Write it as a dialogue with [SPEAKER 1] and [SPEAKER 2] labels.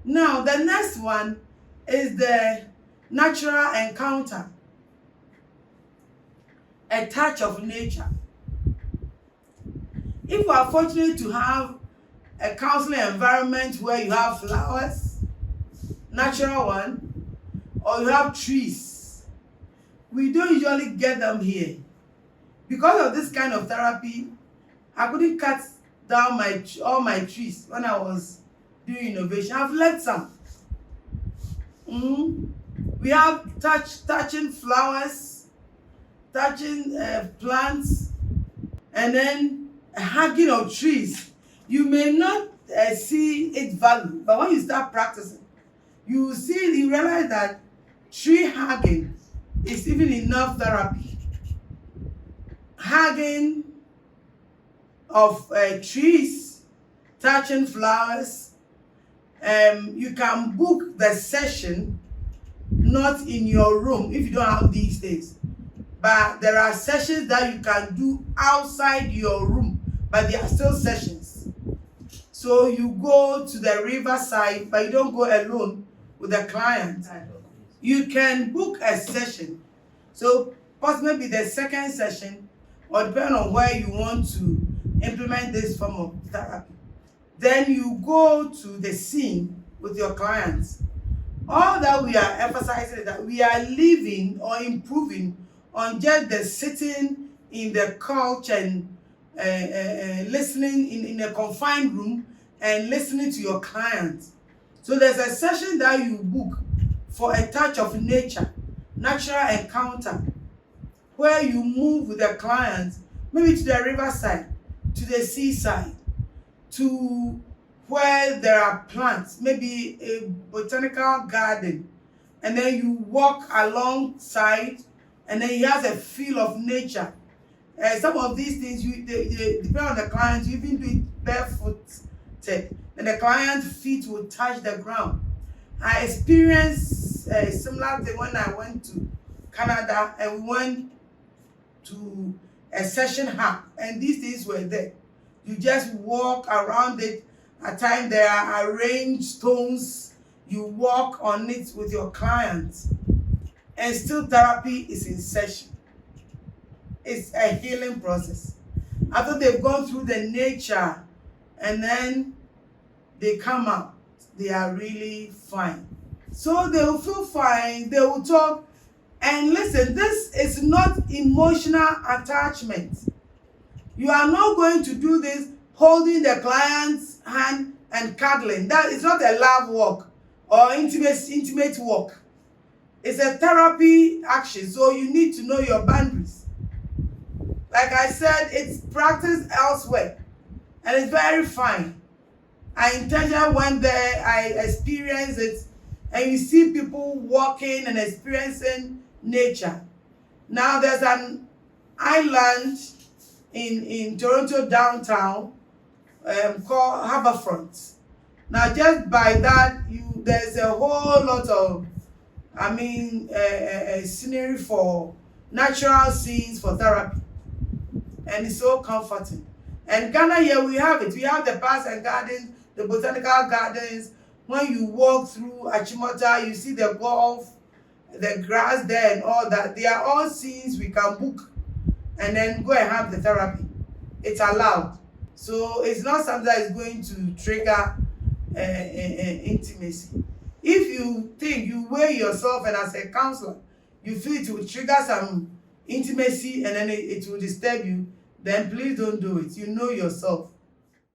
[SPEAKER 1] Now, the next one is the natural encounter, a touch of nature. If you are fortunate to have a counseling environment where you have flowers, natural one, or you have trees, we don't usually get them here. Because of this kind of therapy, I couldn't cut down all my trees when I was doing innovation. I've left some. We have touching flowers, touching plants, and then hugging of trees. You may not see its value, but when you start practicing, you realize that tree hugging is even enough therapy. Hugging of trees, touching flowers. You can book the session not in your room if you don't have these days, but there are sessions that you can do outside your room, but they are still sessions. So you go to the riverside, but you don't go alone with the client. You can book a session, so possibly the second session, or depending on where you want to implement this form of therapy. Then you go to the scene with your clients. All that we are emphasizing is that we are living or improving on just the sitting in the couch and listening in a confined room and listening to your clients. So there's a session that you book for a touch of nature, natural encounter, where you move with the clients, maybe to the riverside, to the seaside, to where there are plants, maybe a botanical garden, and then you walk alongside, and then he has a feel of nature. Some of these things, they depend on the client. You even do it barefooted, and the client's feet will touch the ground. I experienced a similar thing when I went to Canada, and we went to a session hub, and these things were there. You just walk around it. At times there are arranged stones. You walk on it with your clients, and still therapy is in session. It's a healing process. After they've gone through the nature, and then they come out, they are really fine. So they will feel fine, they will talk. And listen, this is not emotional attachment. You are not going to do this holding the client's hand and cuddling. That is not a love walk or intimate walk. It's a therapy action, so you need to know your boundaries. Like I said, it's practiced elsewhere, and it's very fine. I intentionally went there, I experienced it, and you see people walking and experiencing nature. Now there's an island in Toronto downtown called Harbourfront. Now just by that, there's a whole lot of scenery for natural scenes for therapy, and it's so comforting. And Ghana here, we have it. We have the parks and gardens, the botanical gardens. When you walk through Achimota, you see the golf, the grass there and all that. They are all scenes we can book and then go and have the therapy. It's allowed. So it's not something that is going to trigger intimacy. If you think you weigh yourself, and as a counselor, you feel it will trigger some intimacy and then it will disturb you, then please don't do it. You know yourself.